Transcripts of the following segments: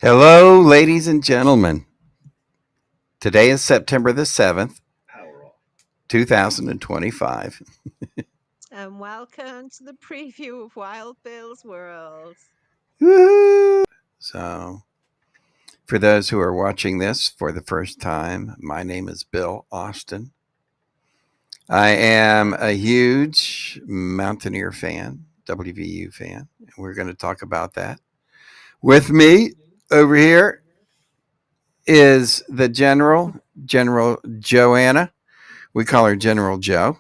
Hello, ladies and gentlemen. Today is September the 7th, 2025. And welcome to the preview of Wild Bill's World. Woo! So, for those who are watching this for the first time, my name is Bill Austin. I am a huge Mountaineer fan, WVU fan. And we're going to talk about that. With me over here is the General Joanna. We call her General Joe.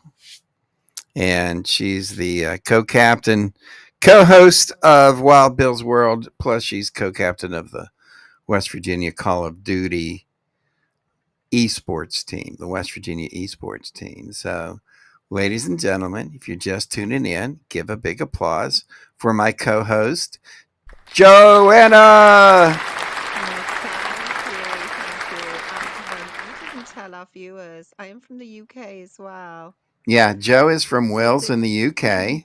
And she's the co-captain, co-host of Wild Bill's World. Plus, she's co-captain of the West Virginia Call of Duty esports team, the West Virginia esports team. So, ladies and gentlemen, if you're just tuning in, give a big applause for my co-host, Joanna. We didn't tell our viewers. I am from the UK as well. Yeah, Joe is from Wales in the UK.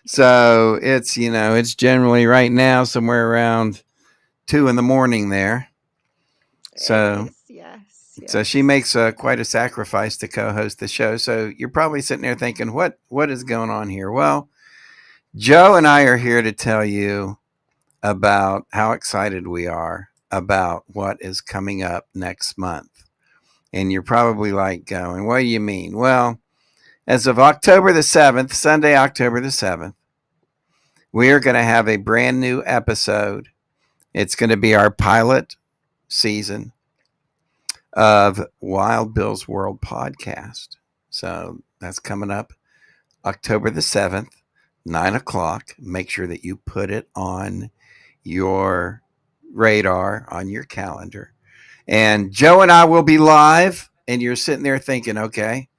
So it's generally right now somewhere around 2 a.m. there. So yes. So she makes quite a sacrifice to co-host the show. So you're probably sitting there thinking, what is going on here? Well, Joe and I are here to tell you about how excited we are about what is coming up next month. And you're probably like going, what do you mean? Well, as of October the 7th, Sunday, October the 7th, we are going to have a brand new episode. It's going to be our pilot season of Wild Bill's World podcast. So that's coming up October the 7th, 9 o'clock. Make sure that you put it on your radar, on your calendar. And Joe and I will be live. And you're sitting there thinking, okay,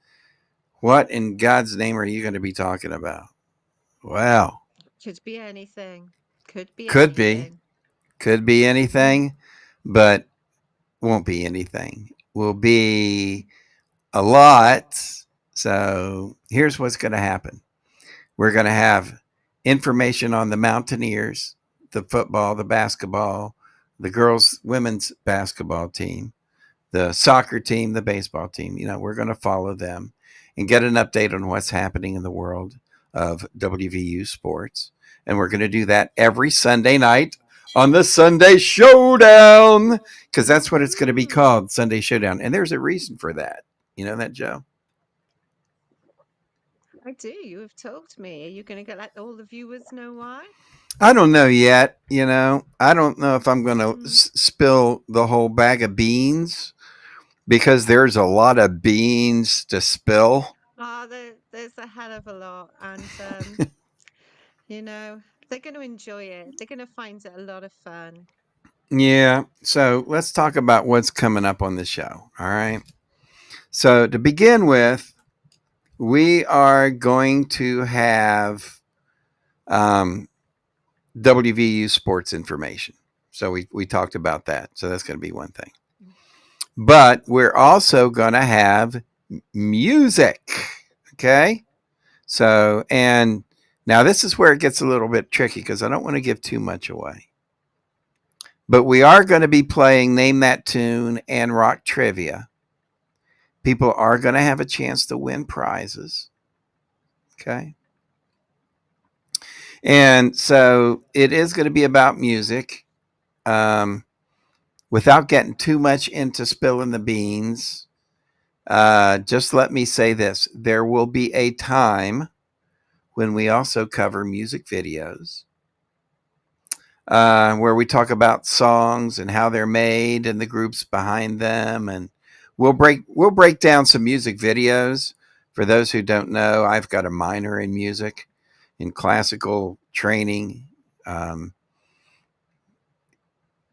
what in God's name are you going to be talking about? Well, Could be anything. Could be could be. anything. Could be anything, but won't be anything. Will be a lot. So here's what's going to happen. We're going to have information on the Mountaineers, the football, the basketball, the girls' women's basketball team, the soccer team, the baseball team. We're going to follow them and get an update on what's happening in the world of WVU sports. And we're going to do that every Sunday night on the Sunday Showdown, because that's what it's going to be called, Sunday Showdown. And there's a reason for that. You know that, Joe? I do. You have told me. Are you going to let all the viewers know why? I don't know yet. I don't know if I'm going to spill the whole bag of beans because there's a lot of beans to spill. There's a hell of a lot. And, they're going to enjoy it. They're going to find it a lot of fun. Yeah. So let's talk about what's coming up on the show. All right. So to begin with, we are going to have WVU sports information. So we talked about that. So that's going to be one thing. But we're also going to have music. Okay. So, and now this is where it gets a little bit tricky because I don't want to give too much away. But we are going to be playing Name That Tune and Rock Trivia. People are going to have a chance to win prizes. Okay. And so it is going to be about music. Without getting too much into spilling the beans, just let me say this. There will be a time when we also cover music videos, where we talk about songs and how they're made and the groups behind them, and we'll break down some music videos. For those who don't know, I've got a minor in music, in classical training.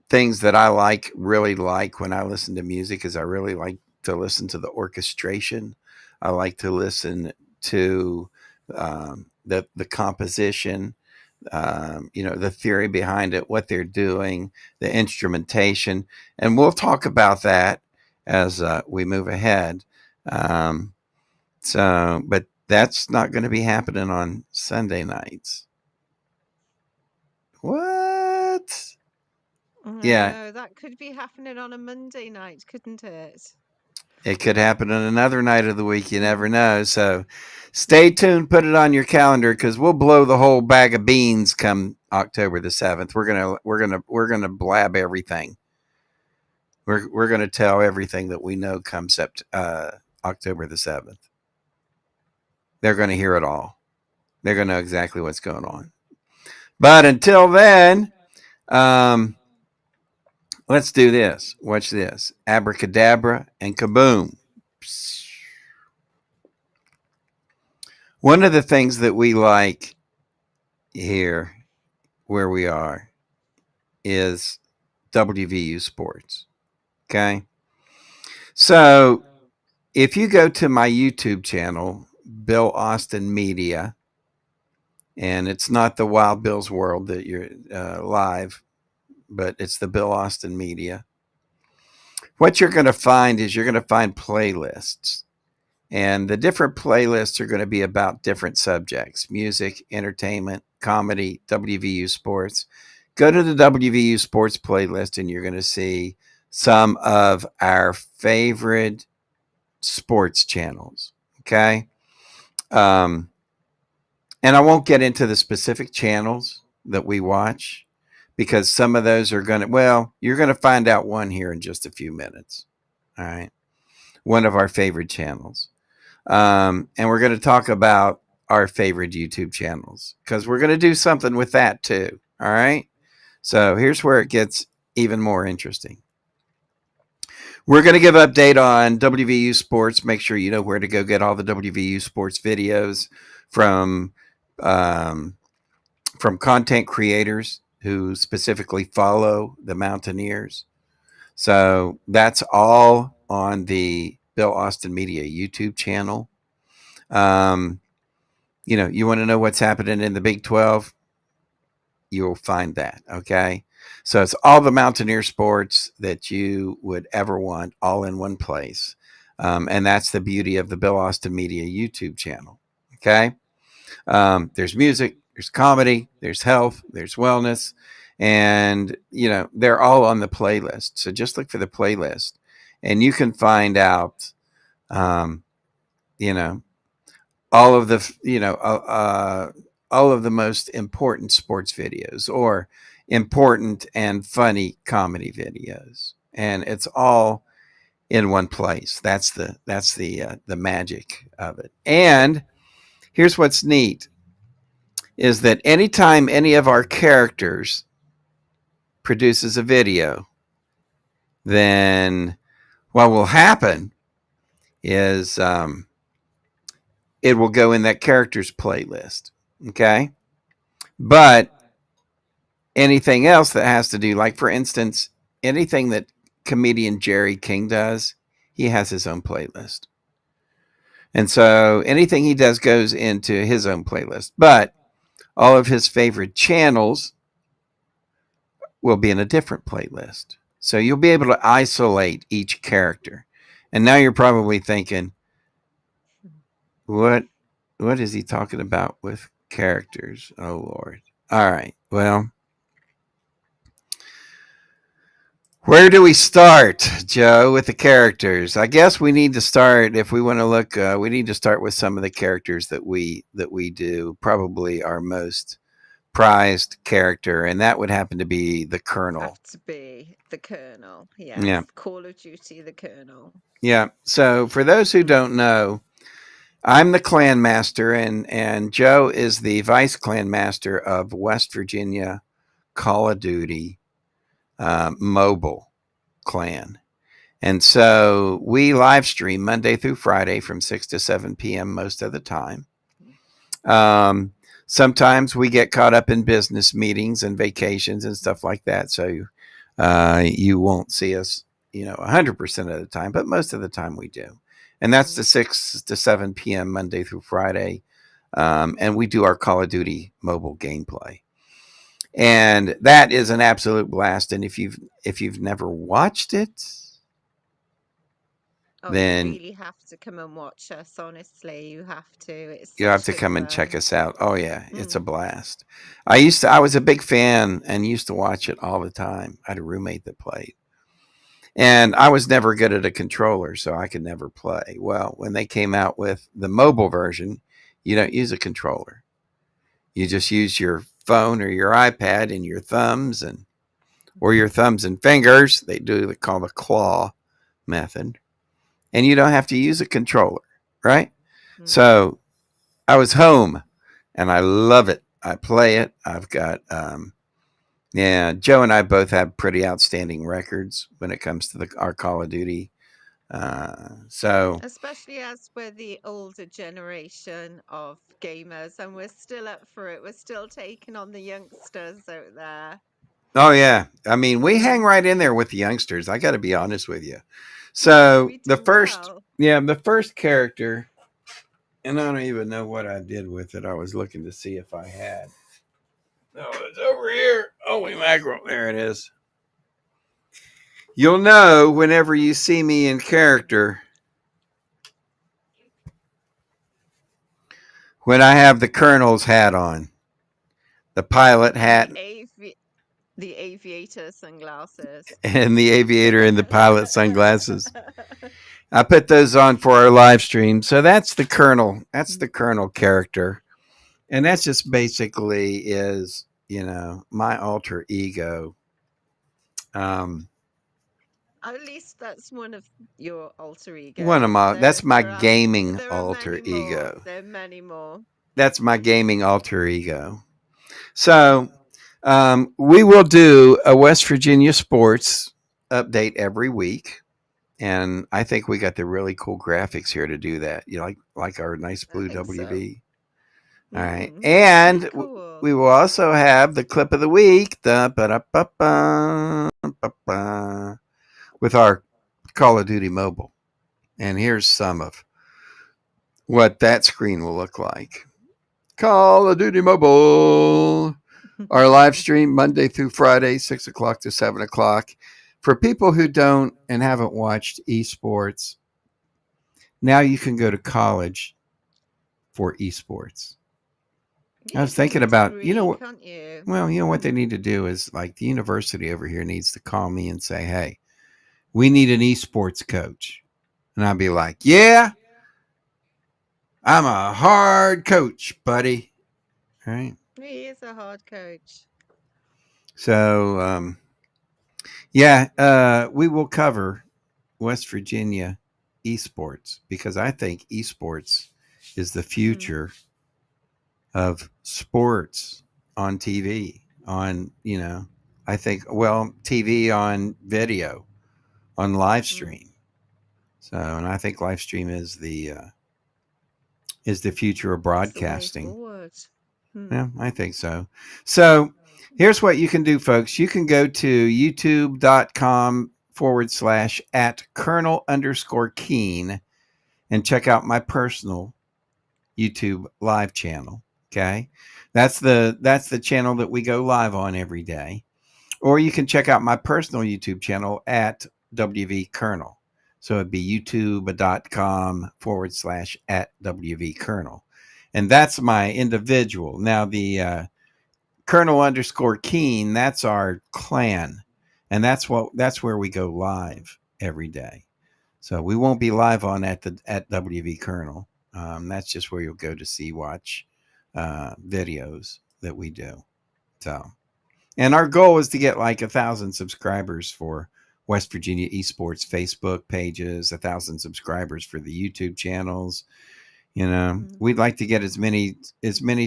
Things that I really like when I listen to music is I really like to listen to the orchestration. I like to listen to the composition, the theory behind it, what they're doing, the instrumentation, and we'll talk about that as we move ahead. But that's not going to be happening on Sunday nights. What? I Yeah, know that could be happening on a Monday night, couldn't it? it could happen on another night of the week. You never Mm. know. So stay tuned. Put it on your calendar because we'll blow the whole bag of beans come October the 7th. We're gonna blab everything. We're gonna tell everything that we know come October the 7th. They're gonna hear it all. They're gonna know exactly what's going on. But until then, um, let's do this. Watch this. Abracadabra and kaboom. One of the things that we like here where we are is WVU Sports. Okay. So if you go to my YouTube channel, Bill Austin Media, and it's not the Wild Bill's World that you're live, but it's the Bill Austin Media. What you're going to find is you're going to find playlists. And the different playlists are going to be about different subjects: music, entertainment, comedy, WVU sports. Go to the WVU sports playlist and you're going to see some of our favorite sports channels. Okay. Um, and I won't get into the specific channels that we watch because some of those are going to, well, you're going to find out one here in just a few minutes. All right. One of our favorite channels. And we're going to talk about our favorite YouTube channels because we're going to do something with that too. All right. So here's where it gets even more interesting. We're going to give an update on WVU Sports. Make sure you know where to go get all the WVU Sports videos from um, content creators who specifically follow the Mountaineers. So that's all on the Bill Austin Media YouTube channel. You want to know what's happening in the Big 12? You'll find that. Okay. So it's all the Mountaineer sports that you would ever want all in one place. And that's the beauty of the Bill Austin Media YouTube channel. Okay. There's music, there's comedy, there's health, there's wellness, and, they're all on the playlist. So just look for the playlist and you can find out, um, you know, all of the all of the most important sports videos or important and funny comedy videos, and it's all in one place. That's the magic of it. And here's what's neat is that anytime any of our characters produces a video, then what will happen is it will go in that character's playlist. Okay. But anything else that has to do, like for instance, anything that comedian Jerry King does, he has his own playlist. And so anything he does goes into his own playlist. But all of his favorite channels will be in a different playlist. So you'll be able to isolate each character. And now you're probably thinking, what is he talking about with characters? Oh Lord. All right. Well, where do we start, Joe, with the characters? I guess we need to start if we want to look. We need to start with some of the characters that we do. Probably our most prized character, and that would happen to be the Colonel. Have to be the Colonel. Yes. Yeah, Call of Duty, the Colonel. yeah. So for those who don't know, I'm the clan master, and Joe is the vice clan master of West Virginia Call of Duty mobile clan. And so we live stream Monday through Friday from 6 to 7 p.m. most of the time. Sometimes we get caught up in business meetings and vacations and stuff like that. So you won't see us, 100% of the time, but most of the time we do. And that's the 6 to 7 p.m. Monday through Friday. And we do our Call of Duty mobile gameplay. And that is an absolute blast. And if you've never watched it, Oh, you then really have to come and watch us, honestly. You have to. It's you have such to good come and check fun. us out. Oh yeah, it's a Mm. blast. I was a big fan and used to watch it all the time. I had a roommate that played. And I was never good at a controller, so I could never play. Well, when they came out with the mobile version, you don't use a controller. You just use your phone or your iPad and your thumbs and or your thumbs and fingers. They do they call the claw method. And you don't have to use a controller, right? Mm. So I was home and I love it. I play it. I've got yeah, Joe and I both have pretty outstanding records when it comes to our Call of Duty. So Especially as we're the older generation of gamers and we're still up for it. We're still taking on the youngsters out there. oh yeah, I mean we hang Mm. right in there with the youngsters. I got to be honest with you. So We do well. the first character, and I don't even know what I did with it. I was looking to see if I had. No, it's over here. Holy mackerel! There it is. You'll know whenever you see me in character when I have the colonel's hat on, the pilot And hat, the aviator sunglasses. and the aviator and the pilot sunglasses. I put those on for our live stream. So that's the colonel. That's the colonel character, and that's just basically is my alter ego. Um, At least that's one of your alter one of egos. my There that's my there are gaming there are alter many more. ego. There are many more. That's my gaming alter ego. So we will do a West Virginia sports update every week. And I think we got the really cool graphics here to do that. You know, like our nice I blue think so. WV. All right, It's and pretty cool. we will also have the clip of the week, with our Call of Duty mobile. And here's some of what that screen will look like. Call of Duty mobile. Our live stream Monday through Friday, 6 o'clock to 7 o'clock. For people who don't and haven't watched esports, now you can go to college for esports. I Yeah, was get thinking a about, degree, can't you? well, what they Mm. need to do is like the university over here needs to call me and say, hey, we need an esports coach. And I'd be like, yeah, I'm a hard coach, buddy. Right. He is a hard coach. So, yeah, we will cover West Virginia esports because I think esports is the Mm. future of sports on TV. I think, well, TV on video, on live Mm. stream. So, and I think live stream is the future of It's the way broadcasting. forward. Mm. Yeah, I think so. So here's what you can do, folks. You can go to youtube.com/ at Colonel_Keen and check out my personal YouTube live channel. Okay. That's the channel that we go live on every day. Or you can check out my personal YouTube channel at WV Colonel. So it'd be youtube.com/ at WV Colonel. And that's my individual. Now the Colonel_Keen, that's our clan. And that's where we go live every day. So we won't be live on at WV Colonel. That's just where you'll go to watch videos that we do. So, and our goal is to get like 1,000 subscribers for West Virginia Esports Facebook pages, 1,000 subscribers for the YouTube channels. Mm. We'd like to get as many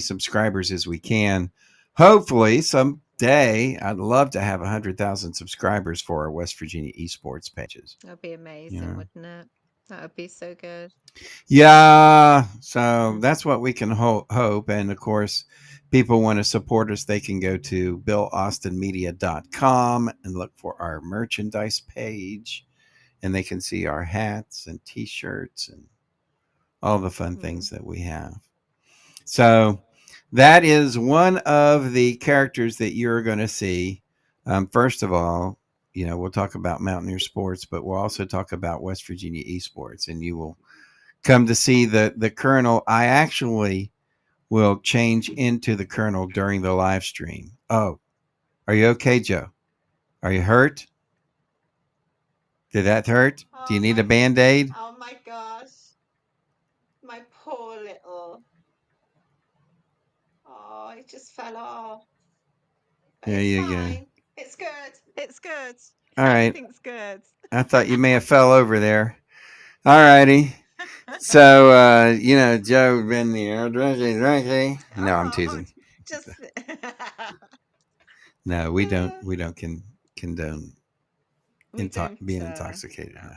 subscribers as we can. Hopefully, someday, I'd love to have 100,000 subscribers for our West Virginia Esports pages. That'd be amazing, wouldn't it? That would be so good. Yeah, so that's what we can hope. And of course, people want to support us, they can go to BillAustinMedia.com and look for our merchandise page, and they can see our hats and t-shirts and all the fun things that we have. So that is one of the characters that you're going to see. First of all, we'll talk about Mountaineer sports, but we'll also talk about West Virginia esports, and you will come to see the Colonel. I actually will change into the Colonel during the live stream. Oh, are you okay, Joe? Are you hurt? Did that hurt? Do you Oh need a my, Band-Aid? oh my gosh. My poor little. Oh, it just fell off. But There it's you go. fine. It's good. It's good. All right. Everything's good. I thought you may have fell over there. All righty. So, Joe been there drinking. No, I'm Oh, teasing. just No, we don't condone we don't being intoxicated. no, No.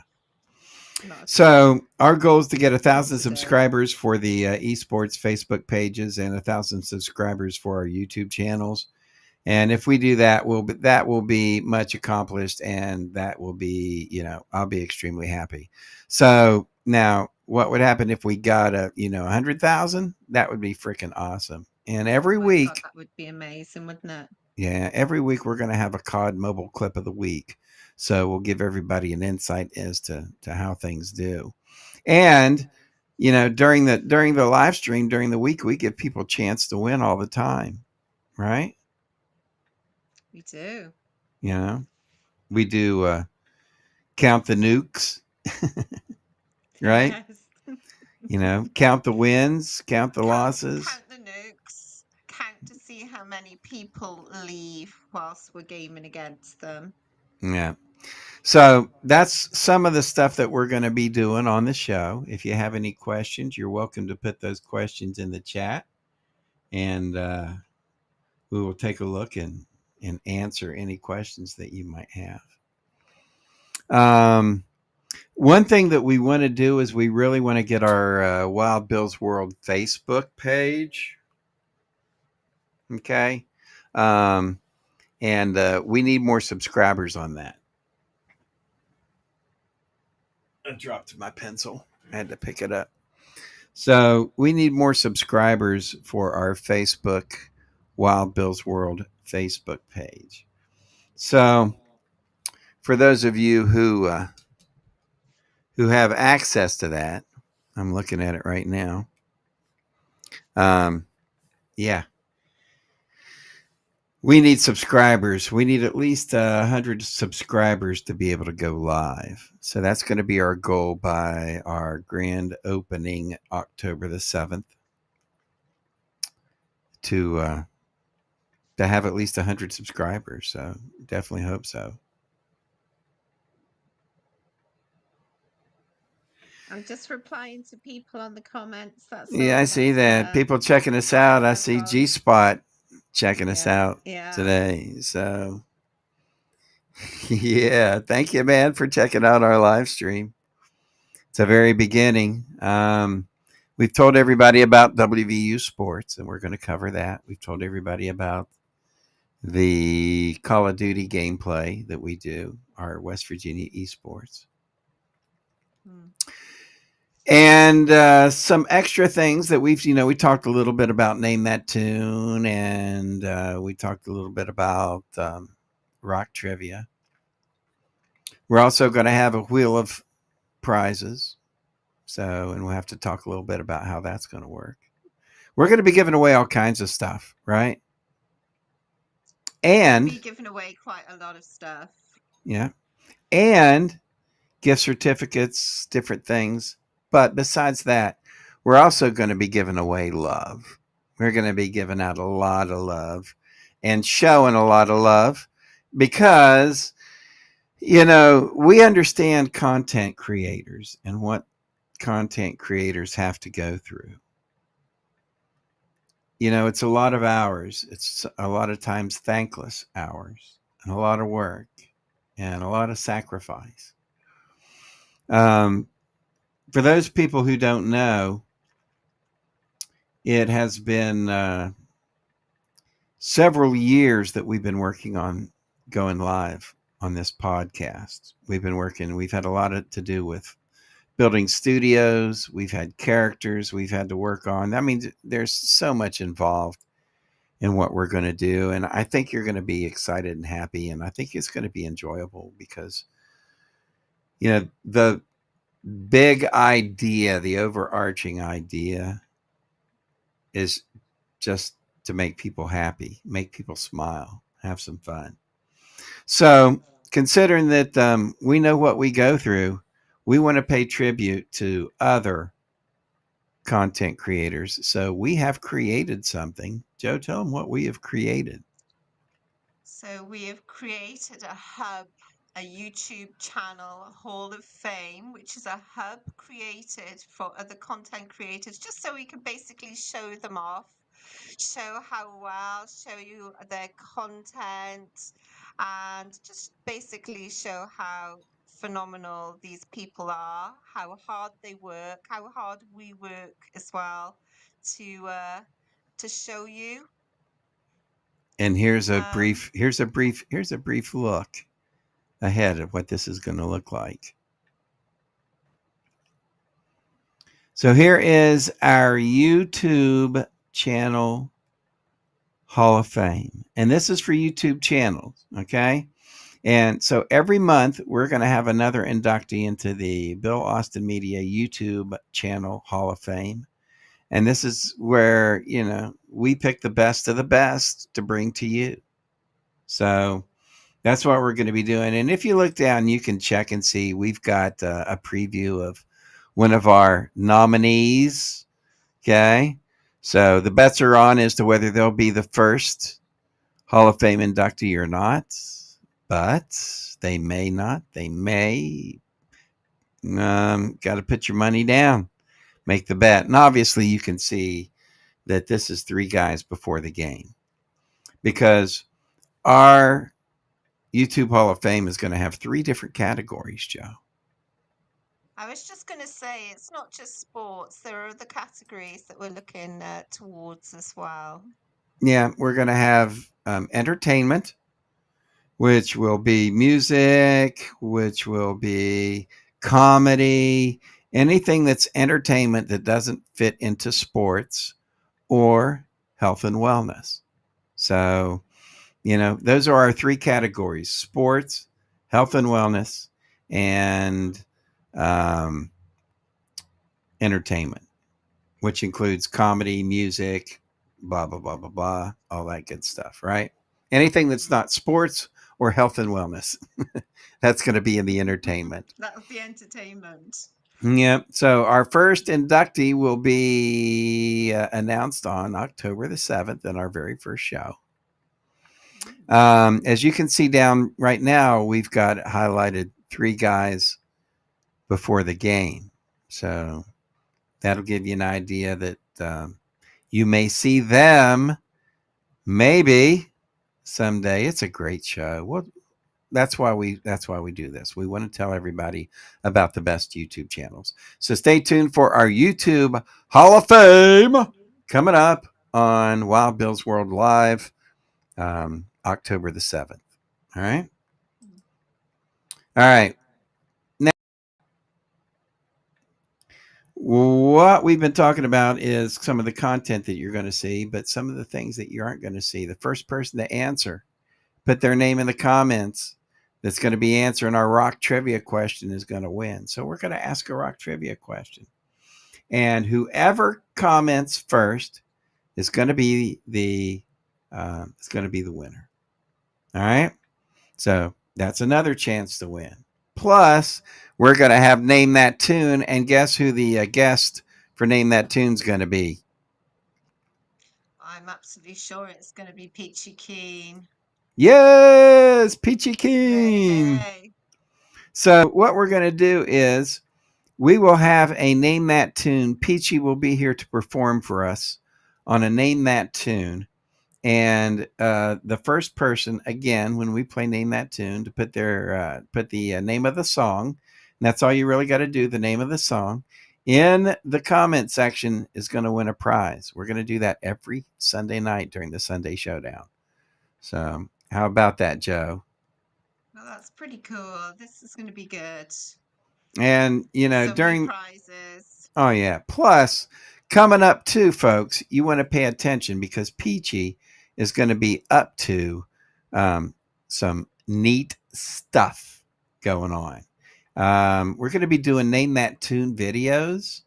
not at all. So our goal is to get Not 1,000 today. subscribers for the esports Facebook pages and 1,000 subscribers for our YouTube channels. And if we do that, that will be much accomplished, and that will be, I'll be extremely happy. So now, what would happen if we got 100,000? That would be freaking awesome. And Oh every my God, week, that would be amazing, wouldn't it? yeah, every week we're going to have a COD mobile clip of the week. So we'll give everybody an insight as to how things do. And during the live stream during the week, we give people a chance to win all the time, right? We do. We do count the nukes, right? Yes. Count the wins, count the Count, losses. count the nukes. Count to see how many people leave whilst we're gaming against them. Yeah. So that's some of the stuff that we're going to be doing on the show. If you have any questions, you're welcome to put those questions in the chat, and we will take a look and answer any questions that you might have. One thing that we want to do is we really want to get our Wild Bill's World Facebook page. Okay. And we need more subscribers on that. I dropped my pencil. I had to pick it up. So we need more subscribers for our Facebook Wild Bill's World Facebook page. So for those of you who have access to that, I'm looking at it right now. Yeah, we need subscribers. We need at least 100 subscribers to be able to go live. So that's going to be our goal by our grand opening October the 7th to have at least 100 subscribers. So definitely hope so. I'm just replying to people on the comments. That's Yeah, all. I see That's, that. People checking us out. I see all. G Spot checking us out Yeah. today. So yeah, thank you, man, for checking out our live stream. It's a very beginning. We've told everybody about WVU Sports, and we're going to cover that. We've told everybody about the Call of Duty gameplay that we do, our West Virginia esports. And some extra things that we talked a little bit about Name That Tune, and we talked a little bit about rock trivia. We're also going to have a wheel of prizes. And we'll have to talk a little bit about how that's going to work. We're going to be giving away all kinds of stuff, right? And we'll be giving away quite a lot of stuff. Yeah. And gift certificates, different things. But besides that, we're also going to be giving away love. We're going to be giving out a lot of love and showing a lot of love because, we understand content creators and what content creators have to go through. It's a lot of hours. It's a lot of times thankless hours and a lot of work and a lot of sacrifice. For those people who don't know, it has been several years that we've been working on going live on this podcast. We've had a lot to do with building studios. We've had characters we've had to work on. I mean, there's so much involved. in what we're going to do. And I think you're going to be excited and happy. And I think it's going to be enjoyable because, the big idea, the overarching idea is just to make people happy, make people smile, have some fun. So, considering that we know what we go through, we want to pay tribute to other content creators. So, we have created something. Joe, tell them what we have created. So we have created a hub, a YouTube channel, Hall of Fame, which is a hub created for other content creators, just so we can basically show them off, show how well, show you their content, and just basically show how phenomenal these people are, how hard they work, how hard we work as well to show you. And here's a Um, brief look ahead of what this is going to look like. So here is our YouTube channel Hall of Fame. And this is for YouTube channels, okay? And so every month we're going to have another inductee into the Bill Austin Media YouTube channel Hall of Fame. And this is where, we pick the best of the best to bring to you. So that's what we're going to be doing. And if you look down, you can check and see we've got a preview of one of our nominees. Okay. So the bets are on as to whether they'll be the first Hall of Fame inductee or not, but they may not. They may. Got to put your money down, make the bet. And obviously, you can see that this is 3 guys before the game because our YouTube Hall of Fame is going to have 3 different categories, Joe. I was just going to say, it's not just sports. There are other categories that we're looking towards as well. Yeah, we're going to have entertainment, which will be music, which will be comedy, anything that's entertainment that doesn't fit into sports or health and wellness. So, those are our 3 categories: sports, health and wellness, and entertainment, which includes comedy, music, blah, blah, blah, blah, blah, all that good stuff, right? Anything that's not sports or health and wellness, that's going to be in the entertainment. That's the entertainment. Yep. So our first inductee will be announced on October the 7th in our very first show. As you can see down right now, we've got highlighted 3 guys before the game. So that'll give you an idea that you may see them maybe someday. It's a great show. Well, that's why we do this. We want to tell everybody about the best YouTube channels. So stay tuned for our YouTube Hall of Fame coming up on Wild Bill's World Live, October the 7th. All right. All right. Now, what we've been talking about is some of the content that you're going to see, but some of the things that you aren't going to see. The first person to answer, put their name in the comments, that's going to be answering our rock trivia question is going to win. So we're going to ask a rock trivia question. And whoever comments first is going to be the winner. All right. So that's another chance to win. Plus, we're going to have Name That Tune, and guess who the guest for Name That Tune is going to be? I'm absolutely sure it's going to be Peachy Keen. Yes, Peachy Keen. Yay. So what we're going to do is we will have a Name That Tune. Peachy will be here to perform for us on a Name That Tune. And the first person, again, when we play Name That Tune, to put the name of the song, and that's all you really got to do, the name of the song, in the comment section is going to win a prize. We're going to do that every Sunday night during the Sunday Showdown. So how about that, Joe? Well, that's pretty cool. This is going to be good. And, So during... many prizes. Oh, yeah. Plus, coming up too, folks, you want to pay attention because Peachy is going to be up to some neat stuff going on. We're going to be doing Name That Tune videos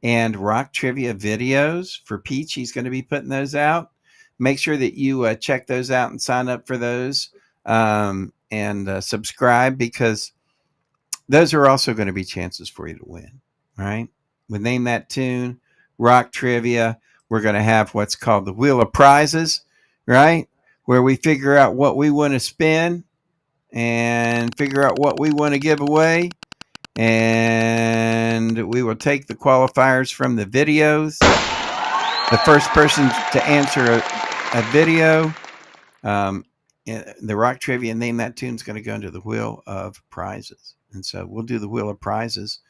and rock trivia videos for Peach. He's going to be putting those out. Make sure that you check those out and sign up for those and subscribe, because those are also going to be chances for you to win. Right? With Name That Tune, rock trivia, we're going to have what's called the Wheel of Prizes, right? Where we figure out what we want to spin and figure out what we want to give away. And we will take the qualifiers from the videos. The first person to answer a video, the rock trivia and Name That Tune is going to go into the Wheel of Prizes. And so we'll do the Wheel of Prizes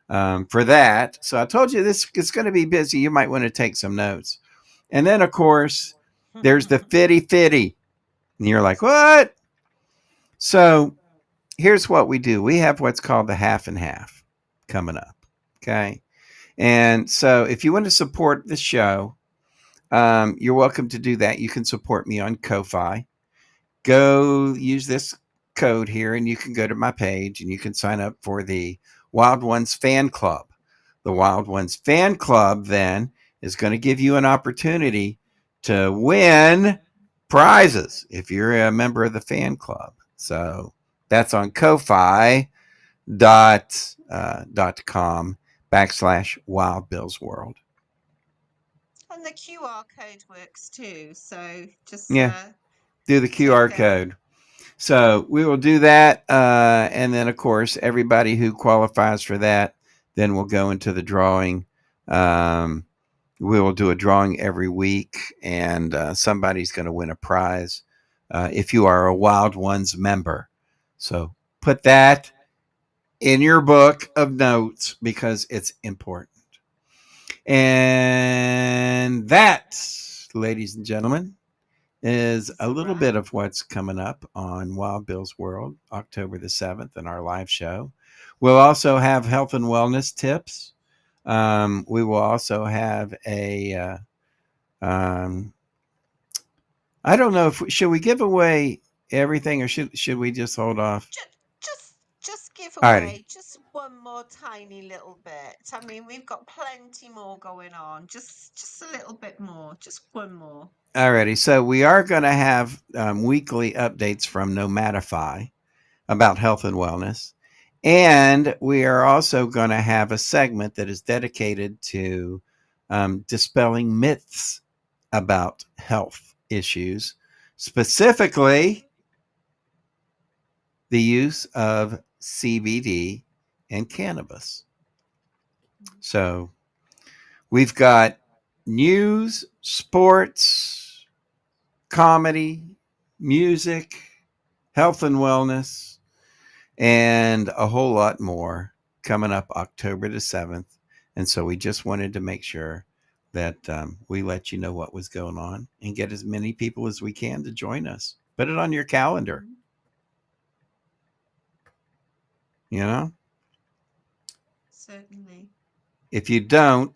for that. So I told you this is going to be busy. You might want to take some notes. And then, of course, there's the Fitty Fitty. And you're like, what? So here's what we do. We have what's called the half and half coming up. Okay. And so if you want to support the show, you're welcome to do that. You can support me on Ko-Fi. Go use this code here and you can go to my page and you can sign up for the Wild Ones Fan Club. The Wild Ones Fan Club then is going to give you an opportunity to win prizes if you're a member of the fan club. So that's on Ko-Fi.com/Wild Bill's World. And the QR code works too. So just do the QR code. So we will do that. And then, of course, everybody who qualifies for that, then we'll go into the drawing. We will do a drawing every week, and somebody's going to win a prize if you are a Wild Ones member. So put that in your book of notes because it's important. And that, ladies and gentlemen, is a little bit of what's coming up on Wild Bill's World, October the 7th, in our live show. We'll also have health and wellness tips. We will also have a, I don't know if should we give away everything or should we just hold off? Just give away just one more tiny little bit. I mean, we've got plenty more going on. Just a little bit more. Just one more. Alrighty. So we are going to have weekly updates from Nomatify about health and wellness. And we are also going to have a segment that is dedicated to dispelling myths about health issues, specifically the use of CBD and cannabis. So we've got news, sports, comedy, music, health and wellness, and a whole lot more coming up October the 7th. And so we just wanted to make sure that we let you know what was going on and get as many people as we can to join us. Put it on your calendar. You know? Certainly. If you don't,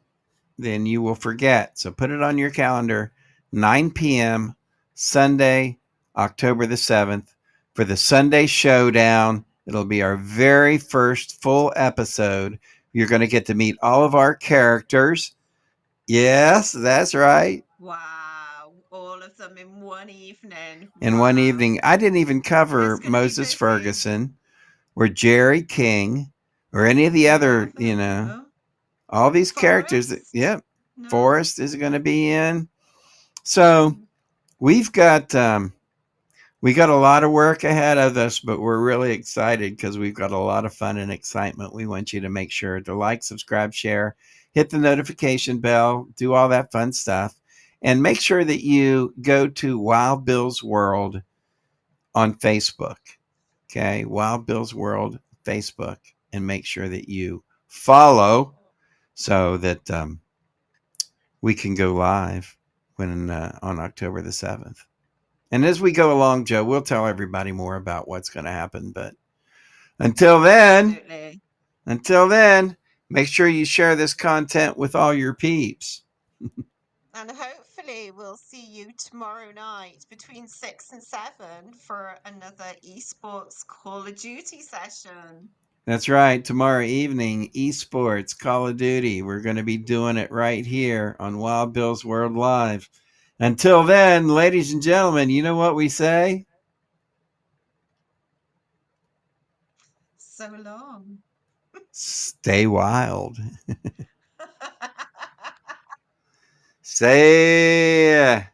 then you will forget. So put it on your calendar, 9 p.m., Sunday, October the 7th, for the Sunday Showdown. It'll be our very first full episode. You're going to get to meet all of our characters. Yes, that's right. Wow. All of them in one evening. In one evening. I didn't even cover Moses Ferguson or Jerry King or any of the other, all these characters. Forrest is going to be in. So we got a lot of work ahead of us, but we're really excited because we've got a lot of fun and excitement. We want you to make sure to like, subscribe, share, hit the notification bell, do all that fun stuff, and make sure that you go to Wild Bill's World on Facebook. Okay, Wild Bill's World Facebook, and make sure that you follow so that we can go live when on October the 7th. And as we go along, Joe, we'll tell everybody more about what's going to happen. But until then, make sure you share this content with all your peeps. And hopefully we'll see you tomorrow night between 6 and 7 for another esports Call of Duty session. That's right. Tomorrow evening, esports, Call of Duty. We're going to be doing it right here on Wild Bill's World Live. Until then, ladies and gentlemen, you know what we say? So long. Stay wild. Say